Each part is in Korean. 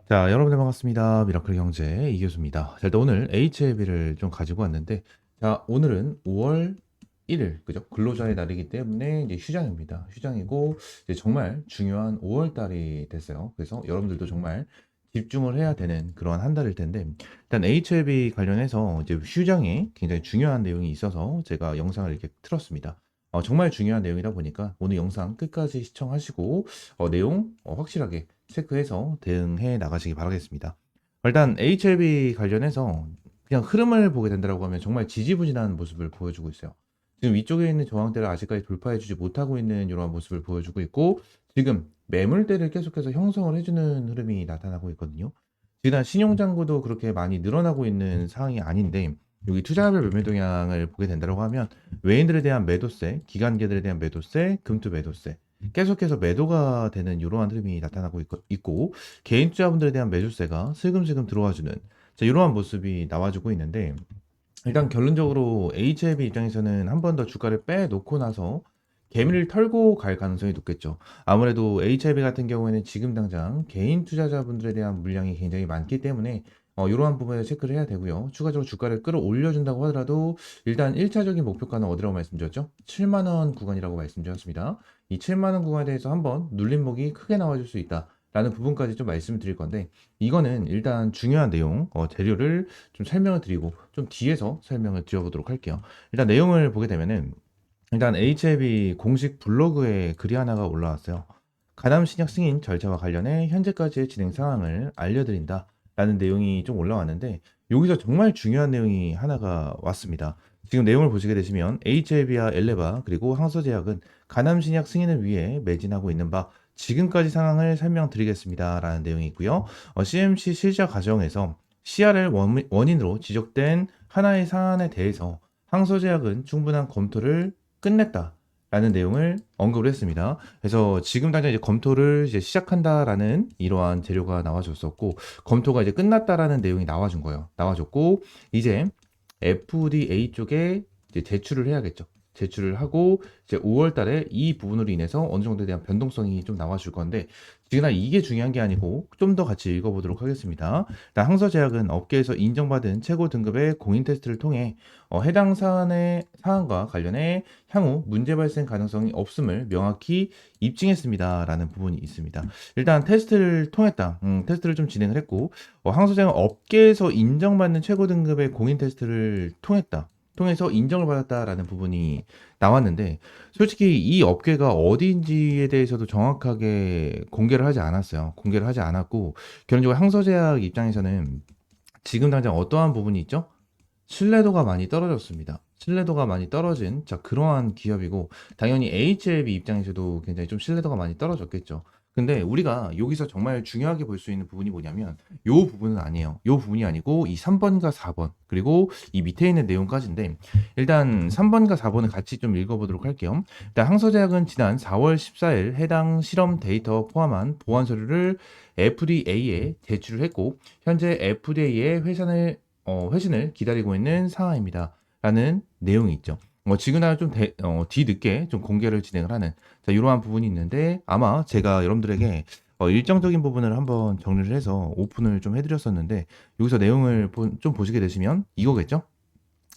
자, 여러분들 반갑습니다. 미라클 경제 이교수입니다. 자, 일단 오늘 HLB를 좀 가지고 왔는데, 자, 오늘은 5월 1일, 그죠? 근로자의 날이기 때문에 이제 휴장입니다. 휴장이고, 이제 정말 중요한 5월 달이 됐어요. 그래서 여러분들도 정말 집중을 해야 되는 그런 한 달일 텐데, 일단 HLB 관련해서 이제 휴장에 굉장히 중요한 내용이 있어서 제가 영상을 이렇게 틀었습니다. 정말 중요한 내용이다 보니까 오늘 영상 끝까지 시청하시고, 내용 확실하게 체크해서 대응해 나가시기 바라겠습니다. 일단 HLB 관련해서 그냥 흐름을 보게 된다고 하면 정말 지지부진한 모습을 보여주고 있어요. 지금 위쪽에 있는 저항대를 아직까지 돌파해주지 못하고 있는 이러한 모습을 보여주고 있고, 지금 매물대를 계속해서 형성을 해주는 흐름이 나타나고 있거든요. 지난 신용잔고도 그렇게 많이 늘어나고 있는 상황이 아닌데, 여기 투자별 매매 동향을 보게 된다고 하면 외인들에 대한 매도세, 기관계들에 대한 매도세, 금투 매도세, 계속해서 매도가 되는 이러한 흐름이 나타나고 있고, 개인 투자분들에 대한 매수세가 슬금슬금 들어와주는 이러한 모습이 나와주고 있는데, 일단 결론적으로 HLB 입장에서는 한 번 더 주가를 빼놓고 나서 개미를 털고 갈 가능성이 높겠죠. 아무래도 HLB 같은 경우에는 지금 당장 개인 투자자분들에 대한 물량이 굉장히 많기 때문에 이러한 부분에 체크를 해야 되고요. 추가적으로 주가를 끌어올려준다고 하더라도 일단 1차적인 목표가는 어디라고 말씀드렸죠? 7만 원 구간이라고 말씀드렸습니다. 이 7만 원 구간에 대해서 한번 눌림목이 크게 나와줄 수 있다. 라는 부분까지 좀 말씀을 드릴 건데, 이거는 일단 중요한 내용, 재료를 좀 설명을 드리고 좀 뒤에서 설명을 드려보도록 할게요. 일단 내용을 보게 되면은 일단 HLB 공식 블로그에 글이 하나가 올라왔어요. 가담 신약 승인 절차와 관련해 현재까지의 진행 상황을 알려드린다 라는 내용이 좀 올라왔는데, 여기서 정말 중요한 내용이 하나가 왔습니다. 지금 내용을 보시게 되시면 HLB와 엘레바 그리고 항서제약은 가담 신약 승인을 위해 매진하고 있는 바 지금까지 상황을 설명드리겠습니다 라는 내용이 있고요. CMC 실자 과정에서 CRL 원인으로 지적된 하나의 사안에 대해서 항서제약은 충분한 검토를 끝냈다 라는 내용을 언급을 했습니다. 그래서 지금 당장 이제 검토를 이제 시작한다라는 이러한 재료가 나와줬었고, 검토가 이제 끝났다라는 내용이 나와준 거예요. 나와줬고, 이제 FDA 쪽에 이제 제출을 해야겠죠. 제출을 하고 이제 5월 달에 이 부분으로 인해서 어느 정도에 대한 변동성이 좀 나와줄 건데, 지금 이게 중요한 게 아니고 좀 더 같이 읽어보도록 하겠습니다. 일단 항서제약은 업계에서 인정받은 최고 등급의 공인 테스트를 통해 해당 사안과 관련해 향후 문제 발생 가능성이 없음을 명확히 입증했습니다라는 부분이 있습니다. 일단 테스트를 통했다. 테스트를 좀 진행을 했고, 항소장은 업계에서 인정받는 최고 등급의 공인 테스트를 통해서 인정을 받았다라는 부분이 나왔는데, 솔직히 이 업계가 어디인지에 대해서도 정확하게 공개를 하지 않았어요. 공개를 하지 않았고, 결론적으로 항서제약 입장에서는 지금 당장 어떠한 부분이 있죠? 신뢰도가 많이 떨어졌습니다. 신뢰도가 많이 떨어진 그러한 기업이고, 당연히 HLB 입장에서도 굉장히 좀 신뢰도가 많이 떨어졌겠죠. 근데 우리가 여기서 정말 중요하게 볼 수 있는 부분이 뭐냐면 요 부분은 아니에요. 요 부분이 아니고 이 3번과 4번 그리고 이 밑에 있는 내용까지인데, 일단 3번과 4번을 같이 좀 읽어보도록 할게요. 일단 항서제약은 지난 4월 14일 해당 실험 데이터 포함한 보안 서류를 FDA에 제출을 했고, 현재 FDA의 회신을 기다리고 있는 상황입니다. 라는 내용이 있죠. 지금 나는 좀 뒤늦게 좀 공개를 진행을 하는 이러한 부분이 있는데, 아마 제가 여러분들에게 일정적인 부분을 한번 정리를 해서 오픈을 좀 해드렸었는데, 여기서 내용을 좀 보시게 되시면 이거겠죠?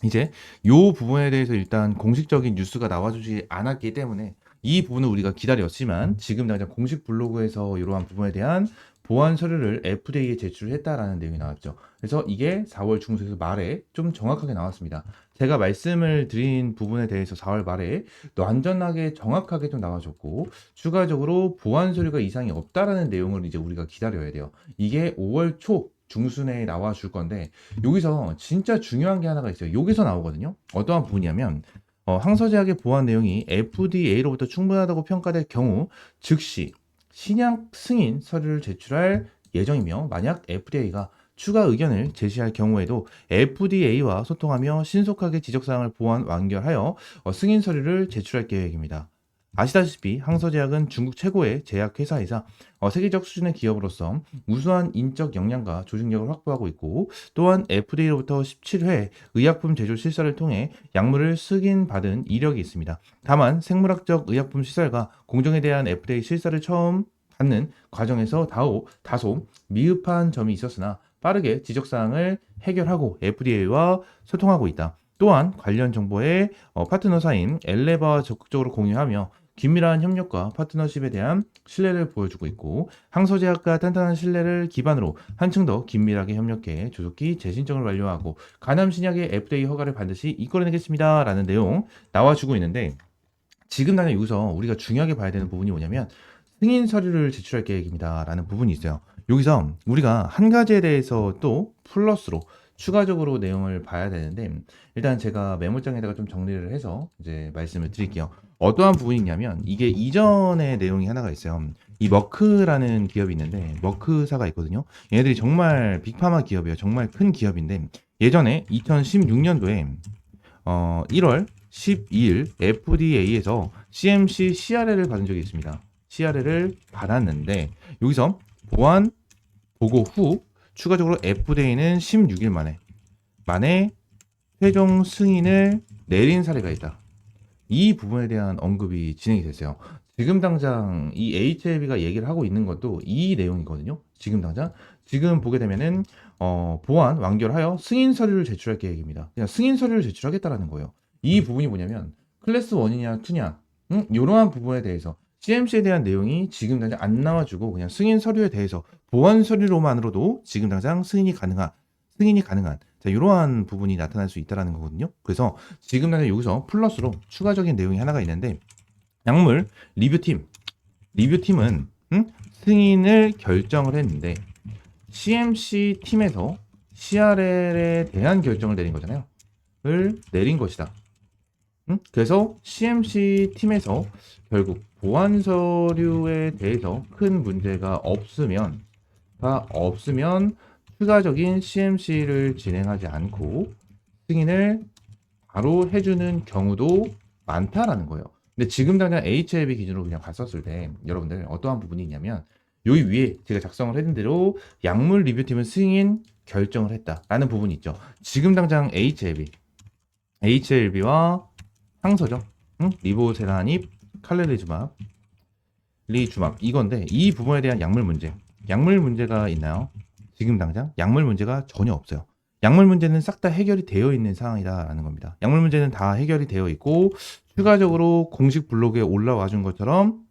이제 요 부분에 대해서 일단 공식적인 뉴스가 나와주지 않았기 때문에 이 부분을 우리가 기다렸지만, 지금 당장 공식 블로그에서 이러한 부분에 대한 보안 서류를 FDA에 제출했다라는 내용이 나왔죠. 그래서 이게 4월 중순에서 말에 좀 정확하게 나왔습니다. 제가 말씀을 드린 부분에 대해서 4월 말에 완전하게 정확하게 좀 나와줬고, 추가적으로 보안 서류가 이상이 없다라는 내용을 이제 우리가 기다려야 돼요. 이게 5월 초 중순에 나와 줄 건데, 여기서 진짜 중요한 게 하나가 있어요. 여기서 나오거든요. 어떠한 부분이냐면 항서제약의 보안 내용이 FDA로부터 충분하다고 평가될 경우 즉시 신약 승인 서류를 제출할 예정이며, 만약 FDA가 추가 의견을 제시할 경우에도 FDA와 소통하며 신속하게 지적사항을 보완 완결하여 승인 서류를 제출할 계획입니다. 아시다시피 항서제약은 중국 최고의 제약회사이자 세계적 수준의 기업으로서 우수한 인적 역량과 조직력을 확보하고 있고, 또한 FDA로부터 17회 의약품 제조 실사를 통해 약물을 승인받은 이력이 있습니다. 다만 생물학적 의약품 시설과 공정에 대한 FDA 실사를 처음 받는 과정에서 다소 미흡한 점이 있었으나 빠르게 지적사항을 해결하고 FDA와 소통하고 있다. 또한 관련 정보의 파트너사인 엘레바와 적극적으로 공유하며 긴밀한 협력과 파트너십에 대한 신뢰를 보여주고 있고 항소제약과 탄탄한 신뢰를 기반으로 한층 더 긴밀하게 협력해 조속히 재신청을 완료하고 간암 신약의 FDA 허가를 반드시 이끌어내겠습니다. 라는 내용 나와주고 있는데 지금 당장 여기서 우리가 중요하게 봐야 되는 부분이 뭐냐면 승인 서류를 제출할 계획입니다. 라는 부분이 있어요. 여기서 우리가 한 가지에 대해서 또 플러스로 추가적으로 내용을 봐야 되는데 일단 제가 메모장에다가 좀 정리를 해서 이제 말씀을 드릴게요. 어떠한 부분이냐면 이게 이전의 내용이 하나가 있어요. 이 머크라는 기업이 있는데 머크사가 있거든요. 얘네들이 정말 빅파마 기업이에요. 정말 큰 기업인데 예전에 2016년도에 1월 12일 FDA에서 CMC CRL을 받은 적이 있습니다. CRL을 받았는데 여기서 보안 보고 후 추가적으로 FDA는 16일 만에 최종 승인을 내린 사례가 있다. 이 부분에 대한 언급이 진행이 됐어요. 지금 당장 이 HLB가 얘기를 하고 있는 것도 이 내용이거든요. 지금 보게 되면은 보안 완결하여 승인 서류를 제출할 계획입니다. 그냥 승인 서류를 제출하겠다라는 거예요. 이 부분이 뭐냐면 클래스 1이냐 2냐 이러한 부분에 대해서 CMC에 대한 내용이 지금 당장 안 나와주고 그냥 승인 서류에 대해서 보안 서류로만으로도 지금 당장 승인이 가능한 자, 이러한 부분이 나타날 수 있다는 거거든요. 그래서 지금 당장 여기서 플러스로 추가적인 내용이 하나가 있는데 약물 리뷰팀은 승인을 결정을 했는데 CMC 팀에서 CRL에 대한 결정을 내린 거잖아요. 을 내린 것이다. 그래서 CMC 팀에서 결국 보안 서류에 대해서 큰 문제가 없으면 추가적인 CMC를 진행하지 않고 승인을 바로 해주는 경우도 많다라는 거예요. 근데 지금 당장 HLB 기준으로 그냥 봤었을 때 여러분들 어떠한 부분이 있냐면 여기 위에 제가 작성을 해둔 대로 약물 리뷰팀은 승인 결정을 했다라는 부분이 있죠. 지금 당장 HLB와 항소죠. 리보세라닙, 칼렐리주맙, 리주맙 이건데 이 부분에 대한 약물 문제가 있나요? 지금 당장 약물 문제가 전혀 없어요. 약물 문제는 싹 다 해결이 되어 있는 상황이다라는 겁니다. 약물 문제는 다 해결이 되어 있고 추가적으로 공식 블로그에 올라와 준 것처럼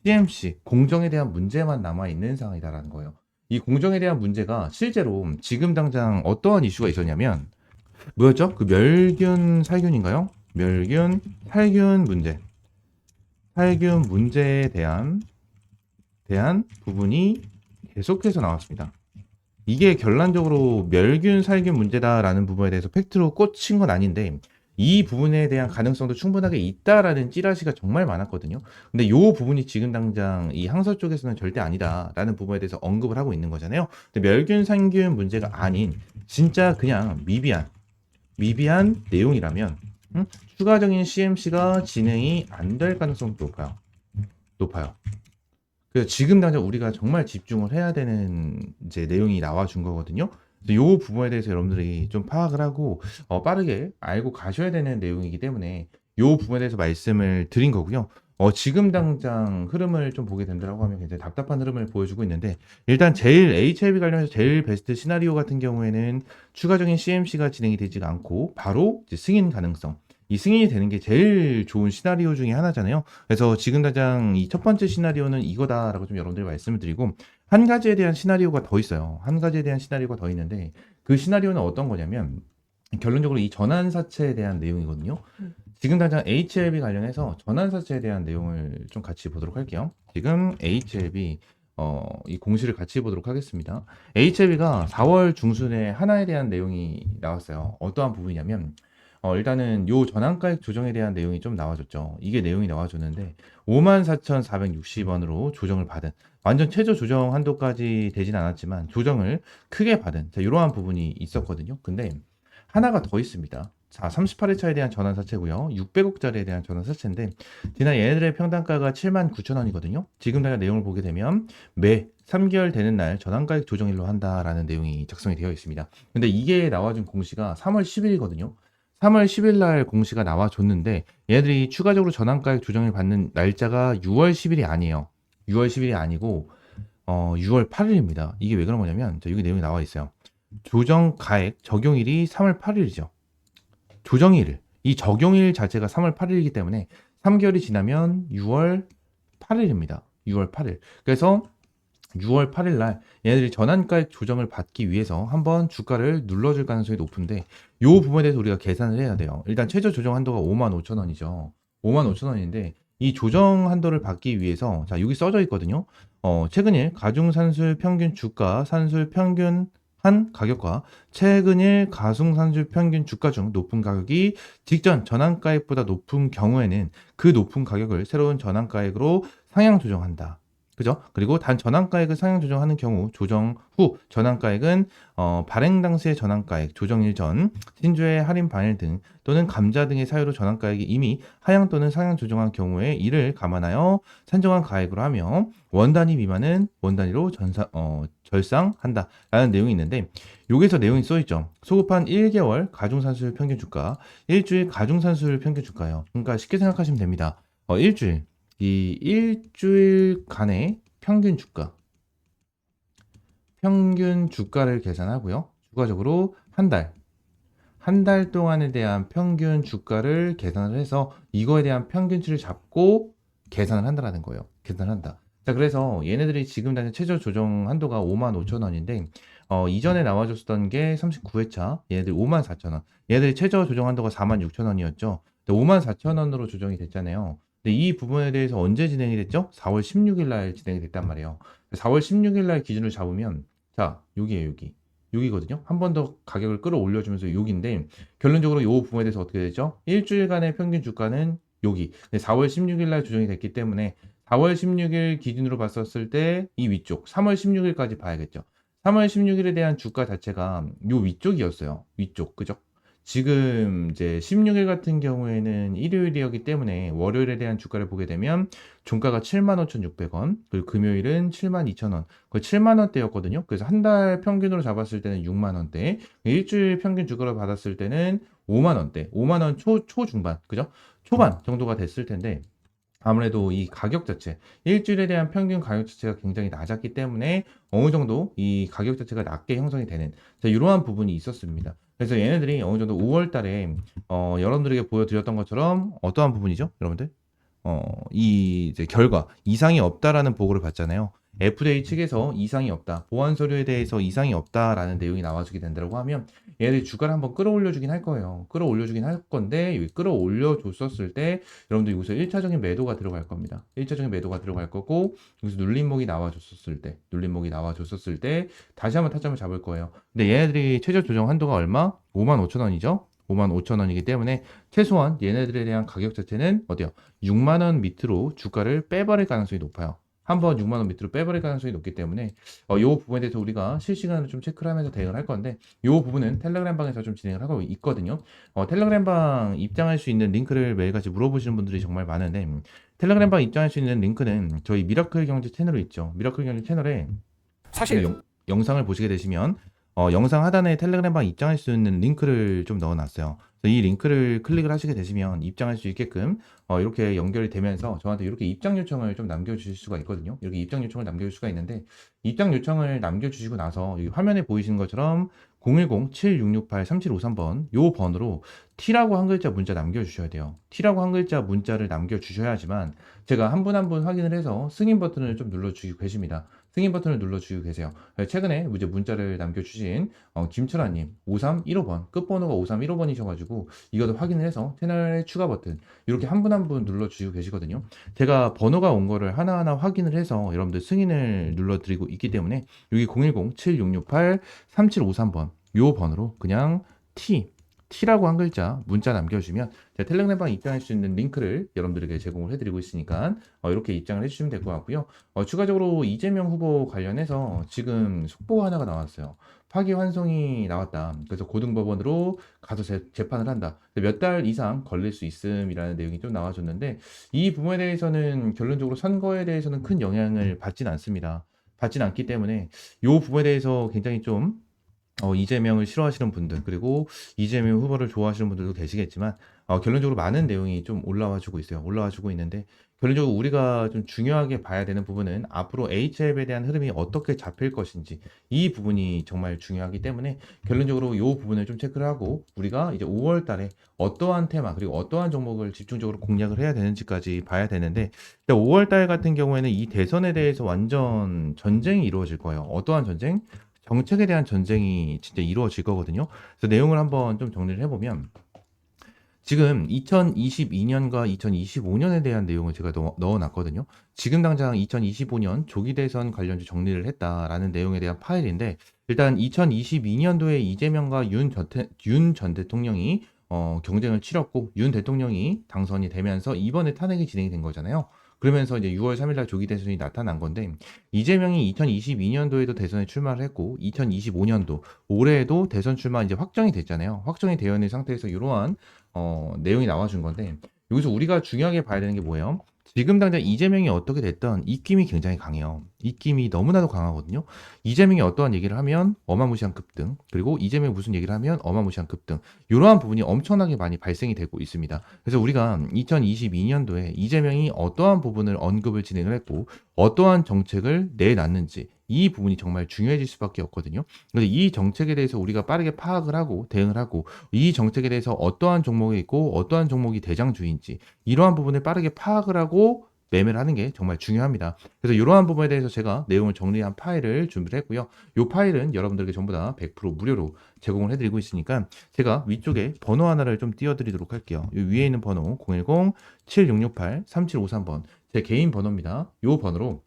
CMC 공정에 대한 문제만 남아 있는 상황이다라는 거예요. 이 공정에 대한 문제가 실제로 지금 당장 어떠한 이슈가 있었냐면 뭐였죠? 그 멸균 살균인가요? 멸균 살균 문제에 대한 부분이 계속해서 나왔습니다. 이게 결론적으로 멸균 살균 문제다라는 부분에 대해서 팩트로 꽂힌 건 아닌데 이 부분에 대한 가능성도 충분하게 있다라는 찌라시가 정말 많았거든요. 근데 이 부분이 지금 당장 이 항소 쪽에서는 절대 아니다라는 부분에 대해서 언급을 하고 있는 거잖아요. 근데 멸균 살균 문제가 아닌 진짜 그냥 미비한 내용이라면 추가적인 CMC가 진행이 안 될 가능성도 높아요. 그래서 지금 당장 우리가 정말 집중을 해야 되는 이제 내용이 나와준 거거든요. 이 부분에 대해서 여러분들이 좀 파악을 하고 빠르게 알고 가셔야 되는 내용이기 때문에 이 부분에 대해서 말씀을 드린 거고요. 지금 당장 흐름을 좀 보게 된다고 하면 굉장히 답답한 흐름을 보여주고 있는데 일단 제일 HLB 관련해서 제일 베스트 시나리오 같은 경우에는 추가적인 CMC가 진행이 되지가 않고 바로 이제 승인 가능성 이 승인이 되는 게 제일 좋은 시나리오 중에 하나잖아요. 그래서 지금 당장 이 첫 번째 시나리오는 이거다라고 좀 여러분들 말씀을 드리고 한 가지에 대한 시나리오가 더 있어요. 한 가지에 대한 시나리오가 더 있는데 그 시나리오는 어떤 거냐면 결론적으로 이 전환사채에 대한 내용이거든요. 지금 당장 HLB 관련해서 전환사채에 대한 내용을 좀 같이 보도록 할게요. 지금 HLB 이 공시를 같이 보도록 하겠습니다. HLB가 4월 중순에 하나에 대한 내용이 나왔어요. 어떠한 부분이냐면 일단은 요 전환가액 조정에 대한 내용이 좀 나와줬죠. 이게 내용이 나와줬는데 54,460원으로 조정을 받은 완전 최저 조정 한도까지 되진 않았지만 조정을 크게 받은 이러한 부분이 있었거든요. 근데 하나가 더 있습니다. 자, 38회차에 대한 전환사채고요. 600억짜리에 대한 전환사채인데 지난 얘네들의 평단가가 79,000원이거든요. 지금 당장 내용을 보게 되면 매 3개월 되는 날 전환가액 조정일로 한다라는 내용이 작성이 되어 있습니다. 근데 이게 나와준 공시가 3월 10일이거든요. 3월 10일 날 공시가 나와줬는데 얘네들이 추가적으로 전환가액 조정을 받는 날짜가 6월 10일이 아니에요. 6월 10일이 아니고 6월 8일입니다. 이게 왜 그런 거냐면 여기 내용이 나와 있어요. 조정 가액 적용일이 3월 8일이죠. 조정일, 이 적용일 자체가 3월 8일이기 때문에 3개월이 지나면 6월 8일입니다. 6월 8일. 그래서 6월 8일 날 얘네들이 전환가액 조정을 받기 위해서 한번 주가를 눌러줄 가능성이 높은데 이 부분에 대해서 우리가 계산을 해야 돼요. 일단 최저 조정 한도가 55,000원이죠. 55,000원인데 이 조정 한도를 받기 위해서 자 여기 써져 있거든요. 최근일 가중산술 평균 주가 산술 평균 한 가격과 최근일 가중산술 평균 주가 중 높은 가격이 직전 전환가액보다 높은 경우에는 그 높은 가격을 새로운 전환가액으로 상향 조정한다. 그죠? 그리고 단 전환가액을 상향 조정하는 경우 조정 후 전환가액은 발행 당시의 전환가액, 조정일 전, 신주의 할인 반일 등 또는 감자 등의 사유로 전환가액이 이미 하향 또는 상향 조정한 경우에 이를 감안하여 산정한 가액으로 하며 원 단위 미만은 원 단위로 절상한다라는 내용이 있는데 여기서 내용이 써있죠. 소급한 1개월 가중산수율 평균 주가, 일주일 가중산수율 평균 주가예요. 그러니까 쉽게 생각하시면 됩니다. 일주일 이 일주일간의 평균 주가를 계산하고요. 추가적으로 한 달 동안에 대한 평균 주가를 계산을 해서 이거에 대한 평균치를 잡고 계산을 한다라는 거예요. 계산을 한다. 자, 그래서 얘네들이 지금 당장 최저 조정 한도가 55,000원인데 이전에 나와줬던 게 39회차 얘네들 54,000원. 얘네들이 최저 조정 한도가 46,000원이었죠. 54,000원으로 조정이 됐잖아요. 근데 이 부분에 대해서 언제 진행이 됐죠? 4월 16일 날 진행이 됐단 말이에요. 4월 16일 날 기준을 잡으면 자, 여기에요, 여기. 여기거든요. 한 번 더 가격을 끌어올려주면서 여기인데 결론적으로 이 부분에 대해서 어떻게 되죠? 일주일간의 평균 주가는 여기. 4월 16일 날 조정이 됐기 때문에 4월 16일 기준으로 봤었을 때 이 위쪽 3월 16일까지 봐야겠죠. 3월 16일에 대한 주가 자체가 요 위쪽이었어요. 위쪽. 그죠? 지금 이제 16일 같은 경우에는 일요일이었기 때문에 월요일에 대한 주가를 보게 되면 종가가 75,600원, 그리고 금요일은 72,000원, 거의 7만 원대였거든요. 그래서 한 달 평균으로 잡았을 때는 6만 원대, 일주일 평균 주가를 받았을 때는 5만 원대, 5만 원 초중반, 그죠? 초반 정도가 됐을 텐데 아무래도 이 가격 자체, 일주일에 대한 평균 가격 자체가 굉장히 낮았기 때문에 어느 정도 이 가격 자체가 낮게 형성이 되는 자, 이러한 부분이 있었습니다. 그래서 얘네들이 어느 정도 5월 달에 여러분들에게 보여드렸던 것처럼 어떠한 부분이죠, 여러분들? 이 이제 결과 이상이 없다라는 보고를 받잖아요. FDA 측에서 이상이 없다, 보안 서류에 대해서 이상이 없다라는 내용이 나와주게 된다고 하면 얘네들이 주가를 한번 끌어올려주긴 할 거예요. 끌어올려주긴 할 건데 여기 끌어올려줬었을 때 여러분들 여기서 1차적인 매도가 들어갈 겁니다. 1차적인 매도가 들어갈 거고 여기서 눌림목이 나와줬었을 때 다시 한번 타점을 잡을 거예요. 근데 얘네들이 최저 조정 한도가 얼마? 55,000원이죠. 55,000원이기 때문에 최소한 얘네들에 대한 가격 자체는 어디요? 6만 원 밑으로 주가를 빼버릴 가능성이 높아요. 한번 6만 원 밑으로 빼버릴 가능성이 높기 때문에 이 부분에 대해서 우리가 실시간으로 좀 체크를 하면서 대응을 할 건데 이 부분은 텔레그램 방에서 좀 진행을 하고 있거든요. 텔레그램 방 입장할 수 있는 링크를 매일같이 물어보시는 분들이 정말 많은데 텔레그램 방 입장할 수 있는 링크는 저희 미라클 경제 채널에 있죠. 미라클 경제 채널에 사실 영상을 보시게 되시면 영상 하단에 텔레그램 방 입장할 수 있는 링크를 좀 넣어놨어요. 이 링크를 클릭을 하시게 되시면 입장할 수 있게끔 이렇게 연결이 되면서 저한테 이렇게 입장 요청을 좀 남겨주실 수가 있거든요. 이렇게 입장 요청을 남겨줄 수가 있는데 입장 요청을 남겨주시고 나서 이 화면에 보이시는 것처럼 010-7668-3753번 요 번호로 T라고 한 글자 문자 남겨주셔야 돼요. T라고 한 글자 문자를 남겨주셔야지만 제가 한 분 한 분 확인을 해서 승인 버튼을 좀 눌러주시고 계십니다. 승인 버튼을 눌러주시고 계세요. 최근에 이제 문자를 남겨주신 김철아님 5315번 끝번호가 5315번이셔가지고 이것도 확인을 해서 채널의 추가 버튼 이렇게 한 분 한 분 눌러주시고 계시거든요. 제가 번호가 온 거를 하나하나 확인을 해서 여러분들 승인을 눌러드리고 있기 때문에 여기 010-7668-3753번 요 번호로 그냥 T라고 한 글자 문자 남겨주시면 제가 텔레그램방 입장할 수 있는 링크를 여러분들에게 제공을 해드리고 있으니까 이렇게 입장을 해주시면 될 것 같고요. 추가적으로 이재명 후보 관련해서 지금 속보가 하나가 나왔어요. 파기환송이 나왔다. 그래서 고등법원으로 가서 재판을 한다. 몇 달 이상 걸릴 수 있음이라는 내용이 좀 나와줬는데 이 부분에 대해서는 결론적으로 선거에 대해서는 큰 영향을 받진 않습니다. 받진 않기 때문에 이 부분에 대해서 굉장히 좀 이재명을 싫어하시는 분들, 그리고 이재명 후보를 좋아하시는 분들도 계시겠지만, 결론적으로 많은 내용이 좀 올라와 주고 있어요. 올라와 주고 있는데, 결론적으로 우리가 좀 중요하게 봐야 되는 부분은 앞으로 HL에 대한 흐름이 어떻게 잡힐 것인지, 이 부분이 정말 중요하기 때문에 결론적으로 이 부분을 좀 체크를 하고, 우리가 이제 5월 달에 어떠한 테마, 그리고 어떠한 종목을 집중적으로 공략을 해야 되는지까지 봐야 되는데, 5월 달 같은 경우에는 이 대선에 대해서 완전 전쟁이 이루어질 거예요. 어떠한 전쟁? 정책에 대한 전쟁이 진짜 이루어질 거거든요. 그래서 내용을 한번 좀 정리를 해보면, 지금 2022년과 2025년에 대한 내용을 제가 넣어놨거든요. 지금 당장 2025년 조기 대선 관련주 정리를 했다라는 내용에 대한 파일인데, 일단 2022년도에 이재명과 윤 전 대통령이 경쟁을 치렀고, 윤 대통령이 당선이 되면서 이번에 탄핵이 진행이 된 거잖아요. 그러면서 이제 6월 3일날 조기 대선이 나타난 건데, 이재명이 2022년도에도 대선에 출마를 했고, 2025년도 올해에도 대선 출마 이제 확정이 됐잖아요. 확정이 되어 있는 상태에서 이러한 내용이 나와준 건데, 여기서 우리가 중요하게 봐야 되는 게 뭐예요? 지금 당장 이재명이 어떻게 됐던 입김이 굉장히 강해요. 입김이 너무나도 강하거든요. 이재명이 어떠한 얘기를 하면 어마무시한 급등, 그리고 이재명이 무슨 얘기를 하면 어마무시한 급등, 이러한 부분이 엄청나게 많이 발생이 되고 있습니다. 그래서 우리가 2022년도에 이재명이 어떠한 부분을 언급을 진행을 했고, 어떠한 정책을 내놨는지, 이 부분이 정말 중요해질 수밖에 없거든요. 그래서 이 정책에 대해서 우리가 빠르게 파악을 하고 대응을 하고, 이 정책에 대해서 어떠한 종목이 있고 어떠한 종목이 대장주인지, 이러한 부분을 빠르게 파악을 하고 매매를 하는 게 정말 중요합니다. 그래서 이러한 부분에 대해서 제가 내용을 정리한 파일을 준비를 했고요. 이 파일은 여러분들에게 전부 다 100% 무료로 제공을 해드리고 있으니까, 제가 위쪽에 번호 하나를 좀 띄워드리도록 할게요. 이 위에 있는 번호 010-7668-3753번 제 개인 번호입니다. 이 번호로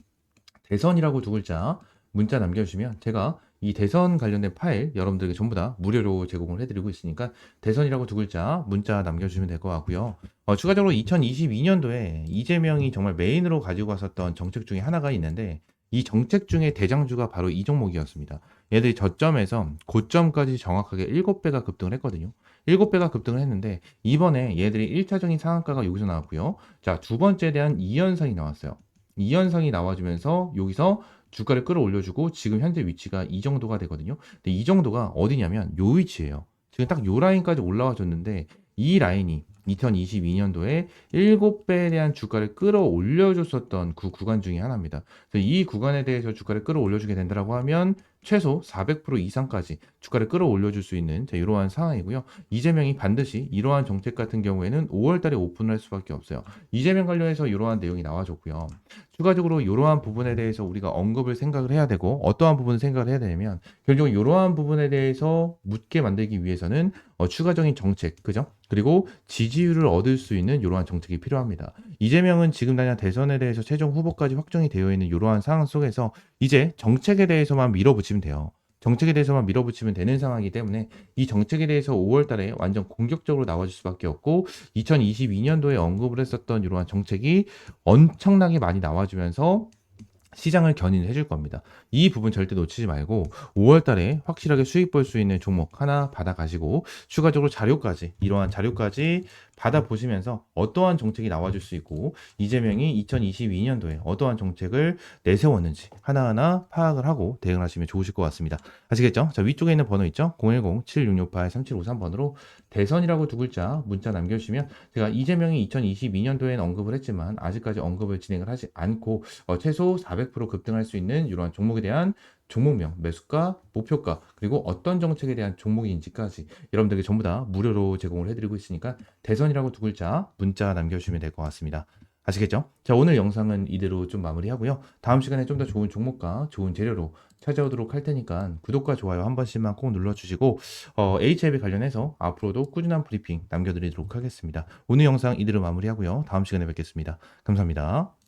대선이라고 두 글자 문자 남겨주시면, 제가 이 대선 관련된 파일 여러분들에게 전부 다 무료로 제공을 해드리고 있으니까, 대선이라고 두 글자 문자 남겨주시면 될 것 같고요. 추가적으로 2022년도에 이재명이 정말 메인으로 가지고 왔었던 정책 중에 하나가 있는데, 이 정책 중에 대장주가 바로 이 종목이었습니다. 얘들이 저점에서 고점까지 정확하게 7배가 급등을 했거든요. 7배가 급등을 했는데, 이번에 얘들이 1차적인 상한가가 여기서 나왔고요. 자, 두 번째에 대한 2연선이 나왔어요. 2연선이 나와주면서 여기서 주가를 끌어올려주고, 지금 현재 위치가 이 정도가 되거든요. 근데 이 정도가 어디냐면 요 위치예요. 지금 딱 요 라인까지 올라와 줬는데, 이 라인이 2022년도에 7배에 대한 주가를 끌어올려줬었던 그 구간 중에 하나입니다. 그래서 이 구간에 대해서 주가를 끌어올려주게 된다고 하면 최소 400% 이상까지 주가를 끌어올려줄 수 있는 이러한 상황이고요. 이재명이 반드시 이러한 정책 같은 경우에는 5월 달에 오픈을 할 수밖에 없어요. 이재명 관련해서 이러한 내용이 나와줬고요. 추가적으로 이러한 부분에 대해서 우리가 언급을 생각을 해야 되고, 어떠한 부분을 생각을 해야 되냐면, 결국 이러한 부분에 대해서 묻게 만들기 위해서는 추가적인 정책, 그죠? 그리고 지지율을 얻을 수 있는 이러한 정책이 필요합니다. 이재명은 지금 당장 대선에 대해서 최종 후보까지 확정이 되어 있는 이러한 상황 속에서 이제 정책에 대해서만 밀어붙이면 돼요. 정책에 대해서만 밀어붙이면 되는 상황이기 때문에, 이 정책에 대해서 5월 달에 완전 공격적으로 나와줄 수밖에 없고, 2022년도에 언급을 했었던 이러한 정책이 엄청나게 많이 나와주면서 시장을 견인해 줄 겁니다. 이 부분 절대 놓치지 말고 5월 달에 확실하게 수익 볼 수 있는 종목 하나 받아 가시고, 추가적으로 자료까지, 이러한 자료까지 받아 보시면서 어떠한 정책이 나와줄 수 있고, 이재명이 2022년도에 어떠한 정책을 내세웠는지 하나하나 파악을 하고 대응을 하시면 좋으실 것 같습니다. 아시겠죠? 자, 위쪽에 있는 번호 있죠? 010-7668-3753번으로 대선이라고 두 글자 문자 남겨주시면, 제가 이재명이 2022년도에는 언급을 했지만 아직까지 언급을 진행을 하지 않고, 최소 400% 급등할 수 있는 이러한 종목에 대한 종목명, 매수가, 목표가, 그리고 어떤 정책에 대한 종목인지까지 여러분들에게 전부 다 무료로 제공을 해드리고 있으니까, 대선이라고 두 글자 문자 남겨주시면 될 것 같습니다. 아시겠죠? 자, 오늘 영상은 이대로 좀 마무리하고요. 다음 시간에 좀 더 좋은 종목과 좋은 재료로 찾아오도록 할 테니까 구독과 좋아요 한 번씩만 꼭 눌러주시고, HLB 관련해서 앞으로도 꾸준한 브리핑 남겨드리도록 하겠습니다. 오늘 영상 이대로 마무리하고요. 다음 시간에 뵙겠습니다. 감사합니다.